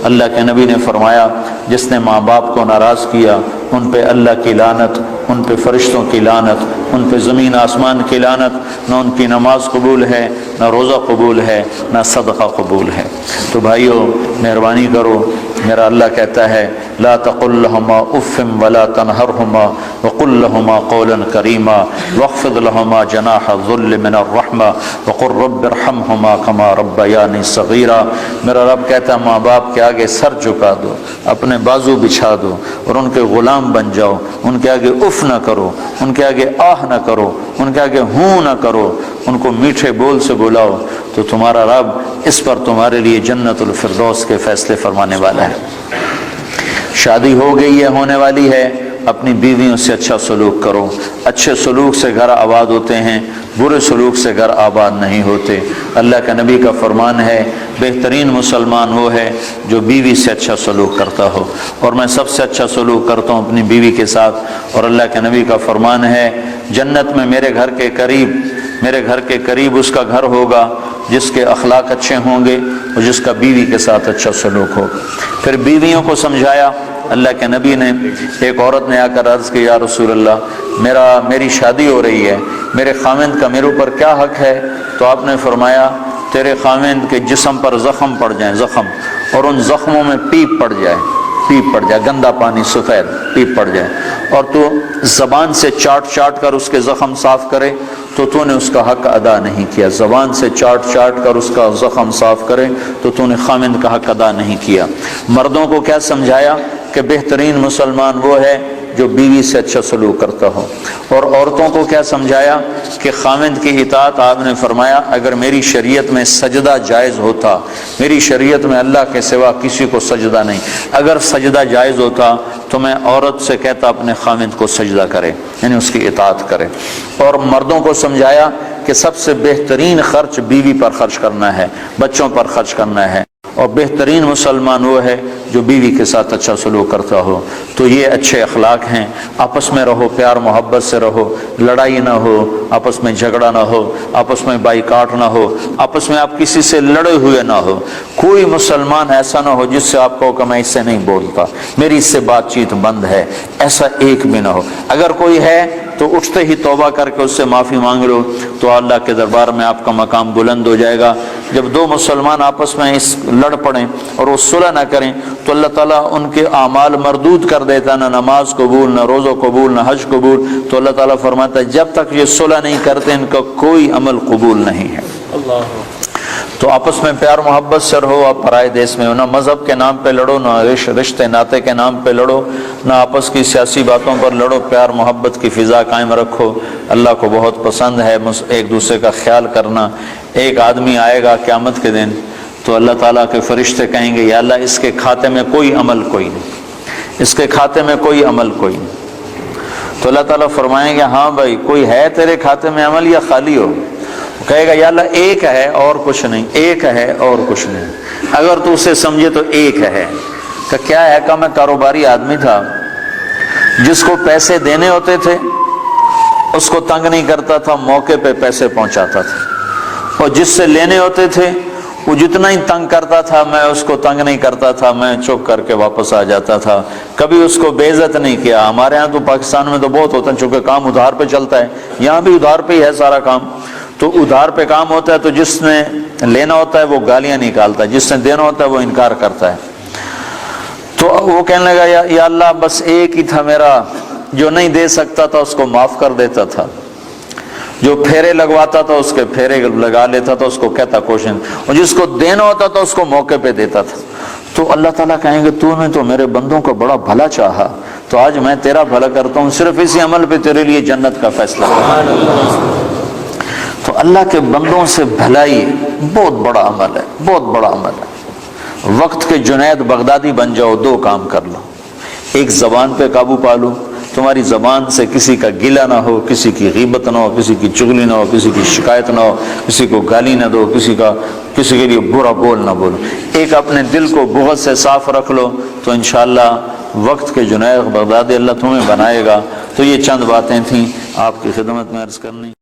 اللہ کے نبی نے فرمایا جس نے ماں باپ کو ناراض کیا ان پہ اللہ کی لعنت، ان پہ فرشتوں کی لعنت، ان پہ زمین آسمان کی لعنت، نہ ان کی نماز قبول ہے، نہ روزہ قبول ہے، نہ صدقہ قبول ہے۔ تو بھائیو مہربانی کرو، میرا اللہ کہتا ہے لا تقل لهما اف ولا تنهرهما وقل لهما قولا کریما واخفض لهما جناح الذل من الرحمہ وقل رب ارحمهما كما ربياني صغيرا۔ میرا رب کہتا ہے ماں باپ کے آگے سر جھکا دو، اپنے بازو بچھا دو اور ان کے غلام بن جاؤ، ان کے آگے اف نہ کرو، ان کے آگے آہ نہ کرو، ان کے آگے ہوں نہ کرو، ان کو میٹھے بول سے بلاؤ، تو تمہارا رب اس پر تمہارے لیے جنت الفردوس کے فیصلے فرمانے والا ہے۔ شادی ہو گئی ہے، ہونے والی ہے، اپنی بیویوں سے اچھا سلوک کرو۔ اچھے سلوک سے گھر آباد ہوتے ہیں، برے سلوک سے گھر آباد نہیں ہوتے۔ اللہ کا نبی کا فرمان ہے بہترین مسلمان وہ ہے جو بیوی سے اچھا سلوک کرتا ہو، اور میں سب سے اچھا سلوک کرتا ہوں اپنی بیوی کے ساتھ۔ اور اللہ کے نبی کا فرمان ہے جنت میں میرے گھر کے قریب اس کا گھر ہوگا جس کے اخلاق اچھے ہوں گے اور جس کا بیوی کے ساتھ اچھا سلوک ہوگا۔ پھر بیویوں کو سمجھایا اللہ کے نبی نے۔ ایک عورت نے آ کر عرض کی یا رسول اللہ میری شادی ہو رہی ہے، میرے خاوند کا میرے اوپر کیا حق ہے؟ تو آپ نے فرمایا تیرے خاوند کے جسم پر زخم پڑ جائیں، زخم، اور ان زخموں میں پیپ پڑ جائے، گندا پانی سفید پیپ پڑ جائے، اور تو زبان سے چاٹ کر اس کے زخم صاف کرے تو نے اس کا حق ادا نہیں کیا۔ زبان سے چاٹ کر اس کا زخم صاف کرے تو نے خاوند کا حق ادا نہیں کیا۔ مردوں کو کیا سمجھایا کہ بہترین مسلمان وہ ہے جو بیوی سے اچھا سلوک کرتا ہو، اور عورتوں کو کیا سمجھایا کہ خاوند کی اطاعت آپ نے فرمایا اگر میری شریعت میں سجدہ جائز ہوتا، میری شریعت میں اللہ کے سوا کسی کو سجدہ نہیں، اگر سجدہ جائز ہوتا تو میں عورت سے کہتا اپنے خاوند کو سجدہ کرے، یعنی اس کی اطاعت کرے۔ اور مردوں کو سمجھایا کہ سب سے بہترین خرچ بیوی پر خرچ کرنا ہے، بچوں پر خرچ کرنا ہے، اور بہترین مسلمان وہ ہے جو بیوی کے ساتھ اچھا سلوک کرتا ہو۔ تو یہ اچھے اخلاق ہیں، آپس میں رہو، پیار محبت سے رہو، لڑائی نہ ہو، آپس میں جھگڑا نہ ہو، آپس میں بائیکاٹ نہ ہو، آپس میں آپ کسی سے لڑے ہوئے نہ ہو۔ کوئی مسلمان ایسا نہ ہو جس سے آپ کہو کہ میں اس سے نہیں بولتا، میری اس سے بات چیت بند ہے، ایسا ایک بھی نہ ہو۔ اگر کوئی ہے تو اٹھتے ہی توبہ کر کے اس سے معافی مانگ لو تو اللہ کے دربار میں آپ کا مقام بلند ہو جائے گا۔ جب دو مسلمان آپس میں لڑ پڑیں اور وہ صلح نہ کریں تو اللہ تعالیٰ ان کے اعمال مردود کر دیتا، نہ نماز قبول، نہ روزہ قبول، نہ حج قبول۔ تو اللہ تعالیٰ فرماتا ہے جب تک یہ صلح نہیں کرتے ان کا کوئی عمل قبول نہیں ہے۔ تو آپس میں پیار محبت سے رہو، آپ پرائے دیس میں ہو، نہ مذہب کے نام پہ لڑو، نہ رشتے ناطے کے نام پہ لڑو، نہ آپس کی سیاسی باتوں پر لڑو، پیار محبت کی فضا قائم رکھو۔ اللہ کو بہت پسند ہے ایک دوسرے کا خیال کرنا۔ ایک آدمی آئے گا قیامت کے دن تو اللہ تعالیٰ کے فرشتے کہیں گے یا اللہ اس کے کھاتے میں کوئی عمل کوئی نہیں، اس کے کھاتے میں کوئی عمل کوئی نہیں۔ تو اللہ تعالیٰ فرمائیں گے ہاں بھائی کوئی ہے تیرے کھاتے میں عمل یا خالی ہو؟ کہے گا یا اللہ ایک ہے اور کچھ نہیں، ایک ہے اور کچھ نہیں۔ اگر تو اسے سمجھے تو ایک ہے کہ کیا ہے؟ کہ میں کاروباری آدمی تھا، جس کو پیسے دینے ہوتے تھے اس کو تنگ نہیں کرتا تھا، موقع پہ پیسے پہنچاتا تھا، اور جس سے لینے ہوتے تھے وہ جتنا ہی تنگ کرتا تھا میں اس کو تنگ نہیں کرتا تھا، میں چپ کر کے واپس آ جاتا تھا، کبھی اس کو بے عزت نہیں کیا۔ ہمارے ہاں تو پاکستان میں تو بہت ہوتا ہے، چونکہ کام ادھار پہ چلتا ہے، یہاں بھی ادھار پہ ہی ہے سارا کام، تو ادھار پہ کام ہوتا ہے تو جس نے لینا ہوتا ہے وہ گالیاں نکالتا ہے، جس نے دینا ہوتا ہے وہ انکار کرتا ہے۔ تو وہ کہنے لگا یا اللہ بس ایک ہی تھا میرا جو نہیں دے سکتا تھا اس کو معاف کر دیتا تھا، جو پھیرے لگواتا تھا اس کے پھیرے لگا لیتا تھا، اس کو کہتا کوشن، اور جس کو دینا ہوتا تھا اس کو موقع پہ دیتا تھا۔ تو اللہ تعالیٰ کہیں گے تو نے تو میرے بندوں کو بڑا بھلا چاہا، تو آج میں تیرا بھلا کرتا ہوں، صرف اسی عمل پہ تیرے لیے جنت کا فیصلہ کرتا۔ تو اللہ کے بندوں سے بھلائی بہت بڑا عمل ہے، بہت بڑا عمل ہے۔ وقت کے جنید بغدادی بن جاؤ، دو کام کر لو، ایک زبان پہ قابو پا لو، تمہاری زبان سے کسی کا گلہ نہ ہو، کسی کی غیبت نہ ہو، کسی کی چغلی نہ ہو، کسی کی شکایت نہ ہو، کسی کو گالی نہ دو، کسی کے لیے برا بول نہ بولو، ایک اپنے دل کو بغض سے صاف رکھ لو، تو انشاءاللہ وقت کے جنید بغدادی اللہ تمہیں بنائے گا۔ تو یہ چند باتیں تھیں آپ کی خدمت میں عرض کرنی۔